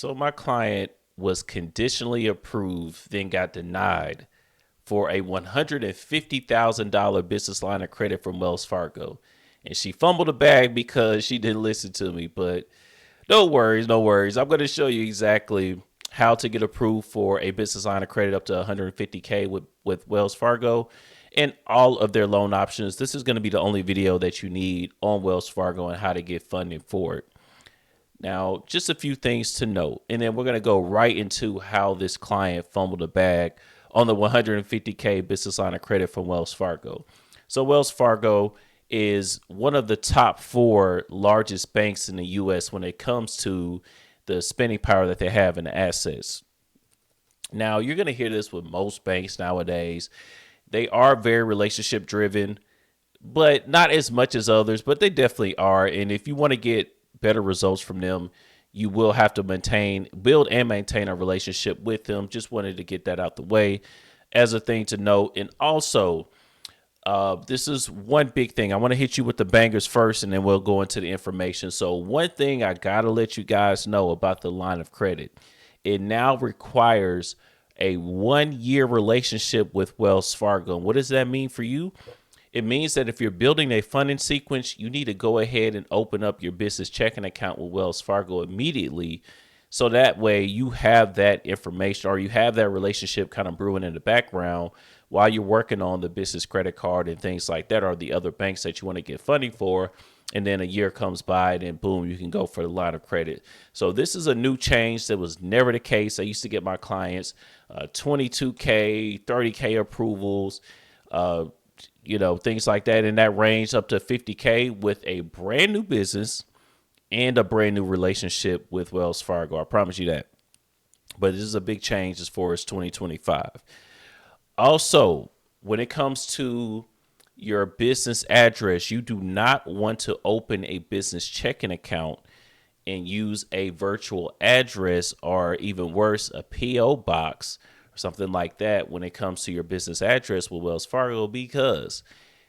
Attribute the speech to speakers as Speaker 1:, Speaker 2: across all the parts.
Speaker 1: So my client was conditionally approved, then got denied for a $150,000 business line of credit from Wells Fargo. And she fumbled the bag because she didn't listen to me. But no worries, no worries. I'm going to show you exactly how to get approved for a business line of credit up to 150K with Wells Fargo and all of their loan options. This is going to be the only video that you need on Wells Fargo and how to get funding for it. Now, just a few things to note, and then we're going to go right into how this client fumbled the bag on the 150K business line of credit from Wells Fargo. So Wells Fargo is one of the top 4 largest banks in the U.S. when it comes to the spending power that they have in the assets. Now, you're going to hear this with most banks nowadays. They are very relationship driven, but not as much as others, but they definitely are. And if you want to get better results from them, you will have to build and maintain a relationship with them. Just wanted to get that out the way as a thing to note. And also, this is one big thing. I want to hit you with the bangers first, and then we'll go into the information. So one thing I got to let you guys know about the line of credit, it now requires a 1-year relationship with Wells Fargo. And what does that mean for you? It means that if you're building a funding sequence, you need to go ahead and open up your business checking account with Wells Fargo immediately. So that way you have that information, or you have that relationship kind of brewing in the background while you're working on the business credit card and things like that, or the other banks that you want to get funding for. And then a year comes by and then boom, you can go for the line of credit. So this is a new change that was never the case. I used to get my clients 22K, 30K approvals, things like that in that range up to 50K with a brand new business and a brand new relationship with Wells Fargo. I promise you that. But this is a big change as far as 2025. Also, when it comes to your business address, you do not want to open a business checking account and use a virtual address, or even worse, a PO box or something like that when it comes to your business address with Wells Fargo, because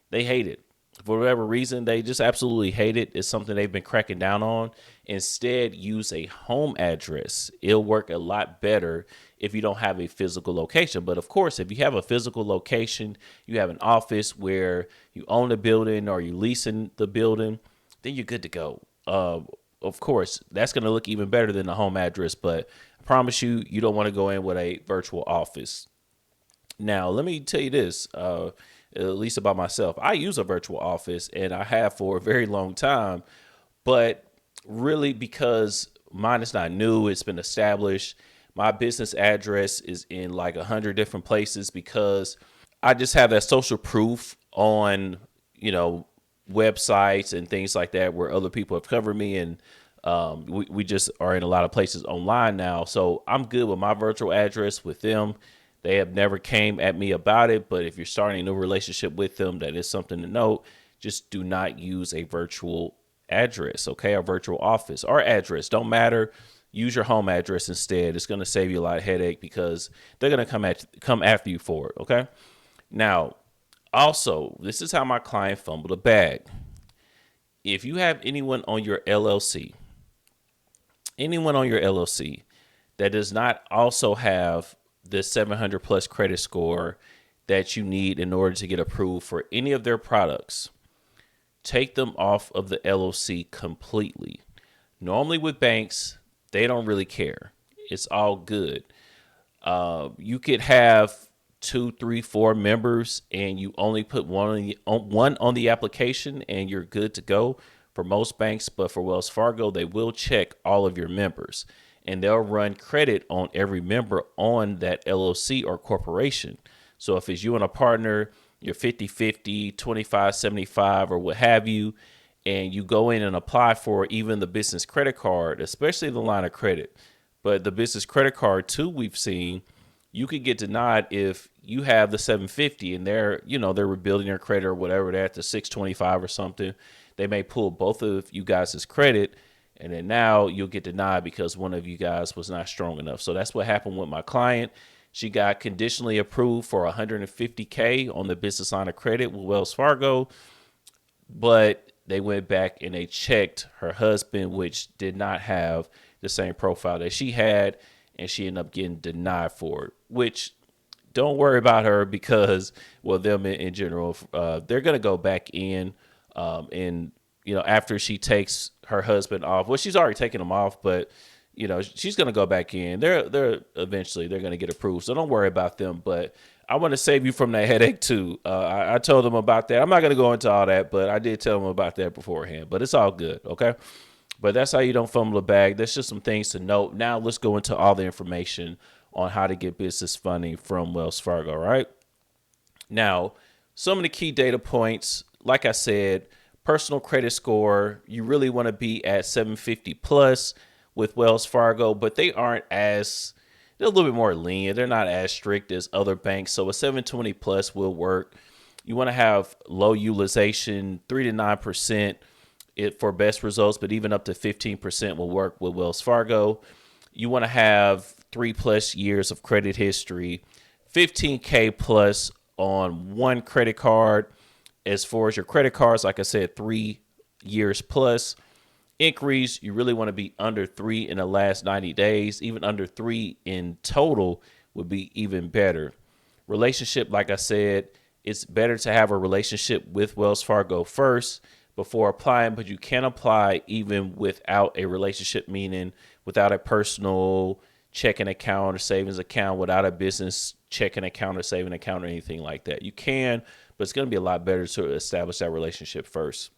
Speaker 1: they hate it. For whatever reason, they just absolutely hate it. It's something they've been cracking down on. Instead, use a home address. It'll work a lot better if you don't have a physical location. But of course, if you have a physical location, you have an office where you own the building or you leasing the building, then you're good to go. Of course, that's going to look even better than the home address, but I promise you, you don't want to go in with a virtual office. Now, let me tell you this, at least about myself. I use a virtual office, and I have for a very long time, but really because mine is not new, it's been established. My business address is in like 100 different places because I just have that social proof on, websites and things like that where other people have covered me, and we just are in a lot of places online now. So I'm good with my virtual address with them. They have never came at me about it, but if you're starting a new relationship with them, that is something to note. Just do not use a virtual address, okay? A virtual office or address, don't matter. Use your home address instead. It's going to save you a lot of headache because they're going to come after you for it, okay? Now, also, this is how my client fumbled a bag. If you have anyone on your LLC that does not also have the 700 plus credit score that you need in order to get approved for any of their products, take them off of the LLC completely. Normally with banks, they don't really care. It's all good. You could have 2, 3, 4 members and you only put one on the application and you're good to go for most banks. But for Wells Fargo, they will check all of your members and they'll run credit on every member on that LLC or corporation. So if it's you and a partner, you're 50-50, 25-75 or what have you, and you go in and apply for even the business credit card, especially the line of credit. But the business credit card too, we've seen, you could get denied if you have the 750 and they're rebuilding their credit or whatever, they're at the 625 or something. They may pull both of you guys' credit, and then now you'll get denied because one of you guys was not strong enough. So that's what happened with my client. She got conditionally approved for 150K on the business line of credit with Wells Fargo, but they went back and they checked her husband, which did not have the same profile that she had, and she ended up getting denied for it, which don't worry about her because, well, them in general, they're going to go back in and, after she takes her husband off. Well, she's already taken him off, but, she's going to go back in. They're eventually they're going to get approved. So don't worry about them. But I want to save you from that headache too. I told them about that. I'm not going to go into all that, but I did tell them about that beforehand. But it's all good, okay? But that's how you don't fumble a bag. That's just some things to note. Now let's go into all the information on how to get business funding from Wells Fargo, right? Now, some of the key data points, like I said, personal credit score, you really want to be at 750 plus with Wells Fargo, but they're a little bit more lenient. They're not as strict as other banks. So a 720 plus will work. You want to have low utilization, 3 to 9% for best results, but even up to 15% will work with Wells Fargo. You want to have 3+ years of credit history, 15K plus on one credit card. As far as your credit cards, like I said, 3 years plus. Inquiries, you really want to be under 3 in the last 90 days. Even under 3 in total would be even better. Relationship, like I said, it's better to have a relationship with Wells Fargo first before applying, but you can apply even without a relationship, meaning without a personal checking account or savings account, without a business checking account or saving account or anything like that. You can, but it's going to be a lot better to establish that relationship first.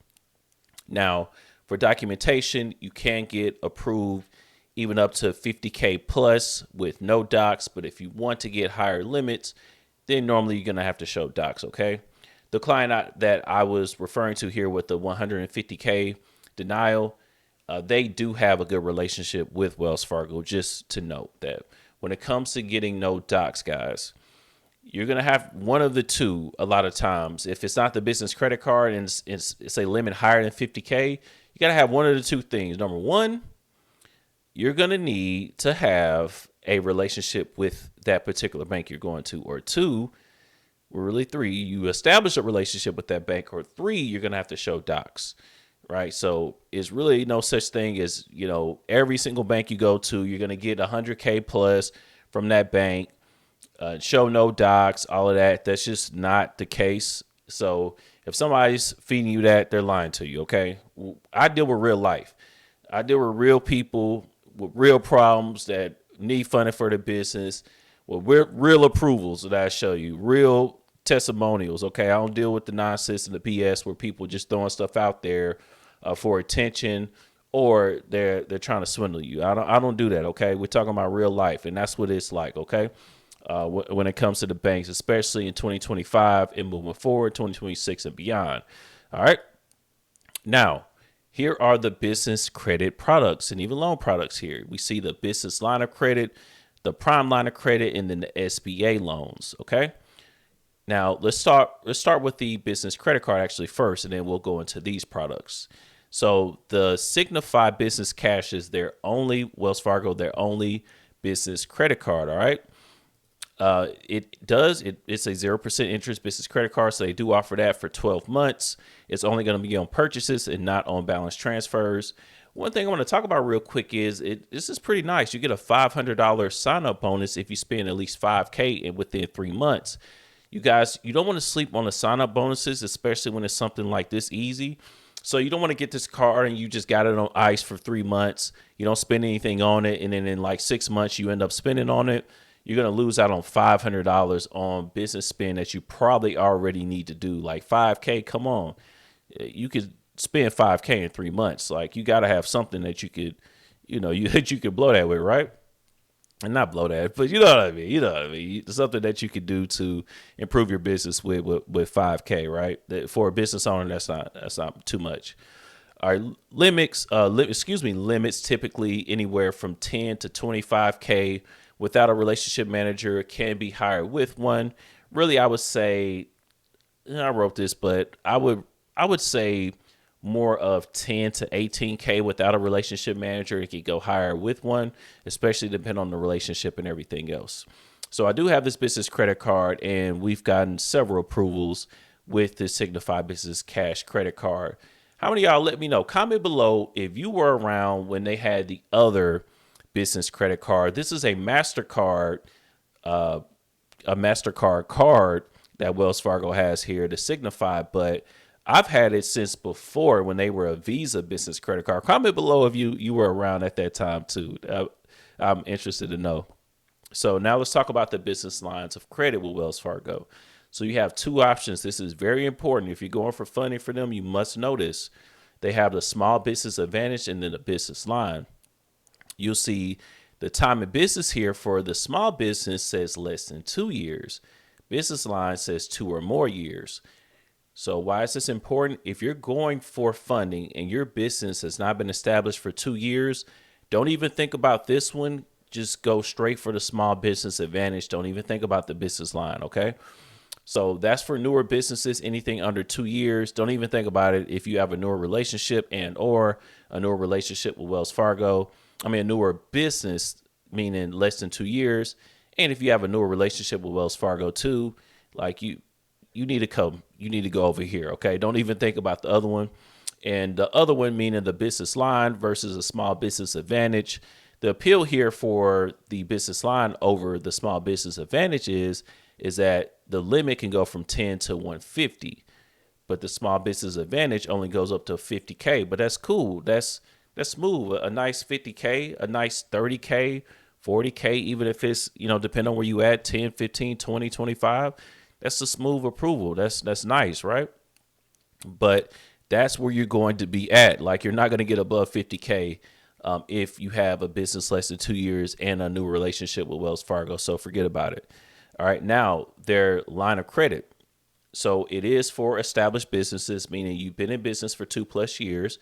Speaker 1: Now, for documentation, you can get approved even up to 50K plus with no docs, but if you want to get higher limits, then normally you're going to have to show docs, okay? The client that I was referring to here with the 150K denial, they do have a good relationship with Wells Fargo. Just to note that when it comes to getting no docs, guys, you're going to have one of the two a lot of times. If it's not the business credit card and it's a limit higher than 50K, you got to have one of the two things. Number one, you're going to need to have a relationship with that particular bank you're going to, or two, or really three, you establish a relationship with that bank, or three, you're going to have to show docs, right? So it's really no such thing as, every single bank you go to, you're going to get 100K plus from that bank, show no docs, all of that. That's just not the case. So if somebody's feeding you that, they're lying to you, okay? I deal with real life. I deal with real people with real problems that need funding for the business. Well, we're real approvals that I show you, real testimonials. Okay, I don't deal with the nonsense and the BS where people just throwing stuff out there for attention, or they're trying to swindle you. I don't do that. Okay, we're talking about real life, and that's what it's like. Okay, when it comes to the banks, especially in 2025 and moving forward, 2026 and beyond. All right, now here are the business credit products and even loan products. Here we see the business line of credit, the prime line of credit, and then the SBA loans. Okay. Now let's start with the business credit card actually first, and then we'll go into these products. So the Signify Business Cash is their only their only business credit card. All right. It's a 0% interest business credit card. So they do offer that for 12 months. It's only going to be on purchases and not on balance transfers. One thing I want to talk about real quick is this is pretty nice. You get a $500 sign up bonus if you spend at least $5K within 3 months. You guys, you don't want to sleep on the sign up bonuses, especially when it's something like this easy. So you don't want to get this card and you just got it on ice for 3 months. You don't spend anything on it. And then in like 6 months, you end up spending on it. You're going to lose out on $500 on business spend that you probably already need to do. Like $5K, come on. You could spend $5K in 3 months. Like you got to have something that you could, that you could blow that with, right? And not blow that, but you know what I mean? Something that you could do to improve your business with 5K, right? For a business owner, that's not too much. All right, limits typically anywhere from 10 to 25K. Without a relationship manager, can be hired with one. Really, I would say, I wrote this, but I would say more of 10 to 18K without a relationship manager. It could go higher with one, especially depending on the relationship and everything else. So I do have this business credit card, and we've gotten several approvals with the Signify Business Cash credit card. How many of y'all, let me know? Comment below if you were around when they had the other business credit card. This is a MasterCard card that Wells Fargo has here to Signify, but I've had it since before when they were a Visa business credit card. Comment below if you were around at that time too. I'm interested to know. So now let's talk about the business lines of credit with Wells Fargo. So you have two options. This is very important. If you're going for funding for them, you must know this. They have the small business advantage and then the business line. You'll see the time in business here for the small business says less than 2 years. Business line says 2 or more years. So why is this important? If you're going for funding and your business has not been established for 2 years, don't even think about this one. Just go straight for the small business advantage. Don't even think about the business line, okay? So that's for newer businesses, anything under 2 years. Don't even think about it if you have a newer relationship or a newer relationship with Wells Fargo. A newer business, meaning less than 2 years. And if you have a newer relationship with Wells Fargo too, like you need to go over here. Okay. Don't even think about the other one. And the other one, meaning the business line versus a small business advantage. The appeal here for the business line over the small business advantage is that the limit can go from 10 to 150, but the small business advantage only goes up to 50K. But that's cool. That's smooth. A nice 50K, a nice 30K, 40K, even if it's, depending on where you at, 10, 15, 20, 25. That's a smooth approval. That's nice, right? But that's where you're going to be at. Like, you're not going to get above 50K if you have a business less than 2 years and a new relationship with Wells Fargo. So forget about it. All right. Now, their line of credit. So it is for established businesses, meaning you've been in business for 2+ years.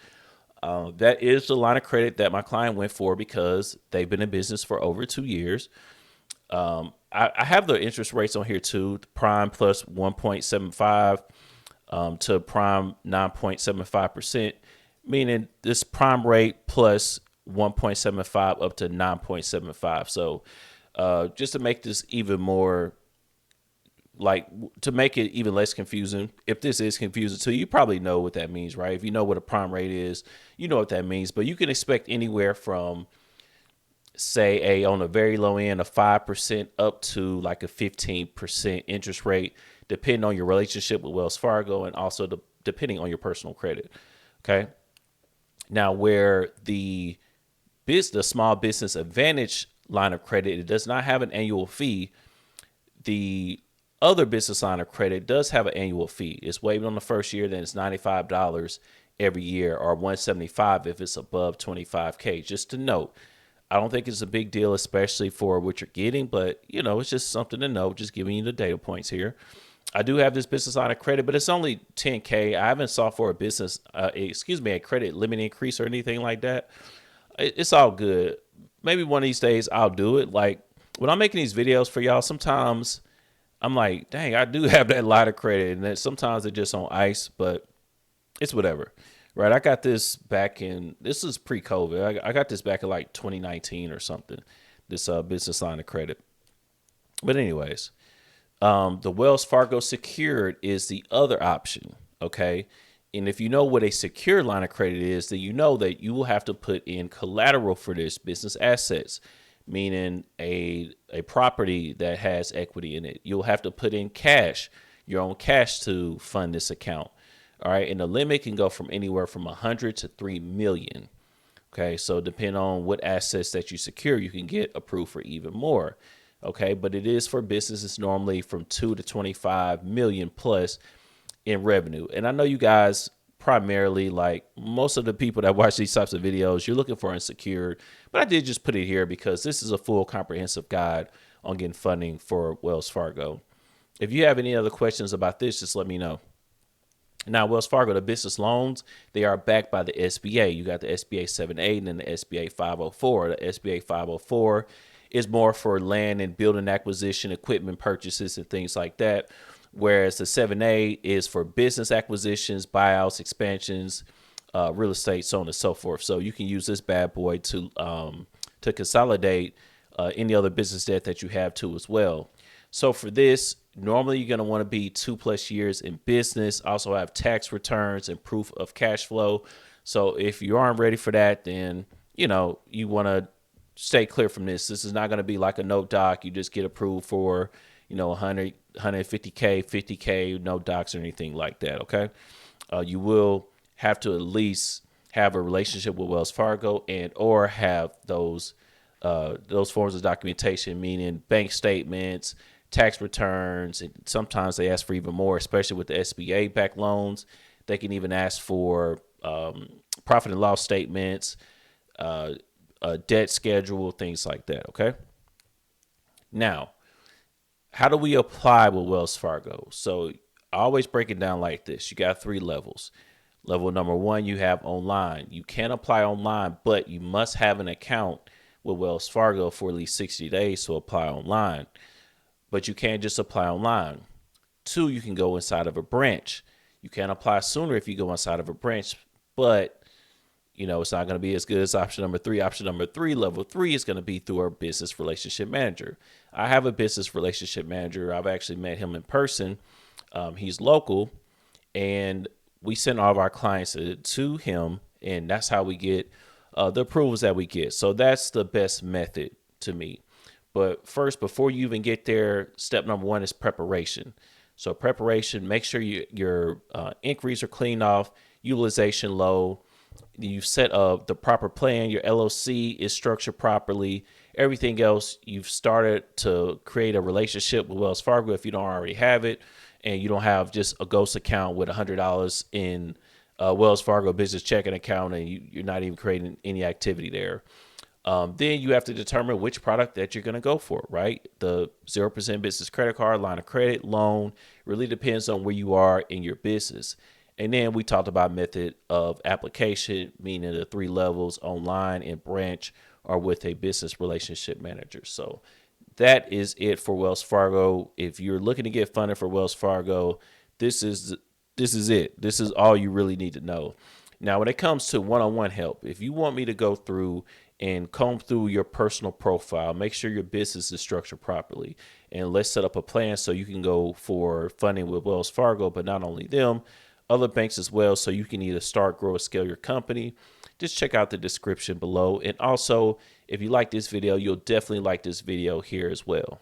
Speaker 1: That is the line of credit that my client went for because they've been in business for over 2 years. I have the interest rates on here too. Prime plus 1.75 to prime 9.75%, meaning this prime rate plus 1.75 up to 9.75. So just to make this even more, to make it even less confusing, if this is confusing to you, you probably know what that means, right? If you know what a prime rate is, you know what that means. But you can expect anywhere from, say, on a very low end, a 5% up to like a 15% interest rate, depending on your relationship with Wells Fargo and also depending on your personal credit. Okay. Now, where the small business advantage line of credit, it does not have an annual fee. The other business line of credit does have an annual fee. It's waived on the first year, then it's $95 every year, or $175 if it's above 25K. Just to note, I don't think it's a big deal, especially for what you're getting, but it's just something to know, just giving you the data points here. I do have this business line of credit, but it's only 10K. I haven't sought for a credit limit increase or anything like that. It's all good. Maybe one of these days I'll do it. Like, when I'm making these videos for y'all, sometimes I'm like, dang, I do have that line of credit. And then sometimes it's just on ice, but it's whatever. Right. I got this this is pre-COVID. I got this back in like 2019 or something, this business line of credit. But anyways, the Wells Fargo secured is the other option. Okay. And if you know what a secured line of credit is, then you know that you will have to put in collateral for this business assets, meaning a property that has equity in it. You'll have to put in cash, your own cash, to fund this account. All right. And the limit can go from anywhere from 100 to 3 million. Okay. So depending on what assets that you secure, you can get approved for even more. Okay. But it is for businesses normally from 2 to 25 million plus in revenue. And I know you guys primarily, like most of the people that watch these types of videos, you're looking for unsecured, but I did just put it here because this is a full comprehensive guide on getting funding for Wells Fargo. If you have any other questions about this, just let me know. Now, Wells Fargo, the business loans, they are backed by the SBA. You got the SBA 7(a) and then the SBA 504. The SBA 504 is more for land and building acquisition, equipment purchases, and things like that. Whereas the 7(a) is for business acquisitions, buyouts, expansions, real estate, so on and so forth. So you can use this bad boy to consolidate any other business debt that you have too as well. So for this, normally you're going to want to be 2+ years in business, also have tax returns and proof of cash flow. So if you aren't ready for that, then, you want to stay clear from this. This is not going to be like a note doc. You just get approved for, 100, 150K, 50K, no docs or anything like that. Okay. You will have to at least have a relationship with Wells Fargo and or have those forms of documentation, meaning bank statements, tax returns, and sometimes they ask for even more, especially with the SBA backed loans. They can even ask for profit and loss statements, a debt schedule, things like that. Okay. Now, how do we apply with Wells Fargo? So I always break it down like this. You got 3 levels. Level number 1, you have online. You can apply online, but you must have an account with Wells Fargo for at least 60 days to apply online. But you can't just apply online. 2, you can go inside of a branch. You can apply sooner if you go inside of a branch, but it's not going to be as good as option number 3. Option number 3, level 3, is going to be through our business relationship manager. I have a business relationship manager. I've actually met him in person. He's local, and we send all of our clients to him, and that's how we get the approvals that we get. So that's the best method to me. But first, before you even get there, step number 1 is preparation. So preparation, make sure your inquiries are cleaned off, utilization low. You've set up the proper plan. Your LOC is structured properly. Everything else, you've started to create a relationship with Wells Fargo if you don't already have it, and you don't have just a ghost account with $100 in Wells Fargo business checking account, and you're not even creating any activity there. Then you have to determine which product that you're going to go for, right? The 0% business credit card, line of credit, loan, really depends on where you are in your business. And then we talked about method of application, meaning the 3 levels, online and branch, or with a business relationship manager. So that is it for Wells Fargo. If you're looking to get funded for Wells Fargo, this is it. This is all you really need to know. Now, when it comes to one-on-one help, if you want me to go through and comb through your personal profile, make sure your business is structured properly, and let's set up a plan so you can go for funding with Wells Fargo, but not only them, other banks as well, so you can either start, grow, or scale your company. Just check out the description below. And also, if you like this video, you'll definitely like this video here as well.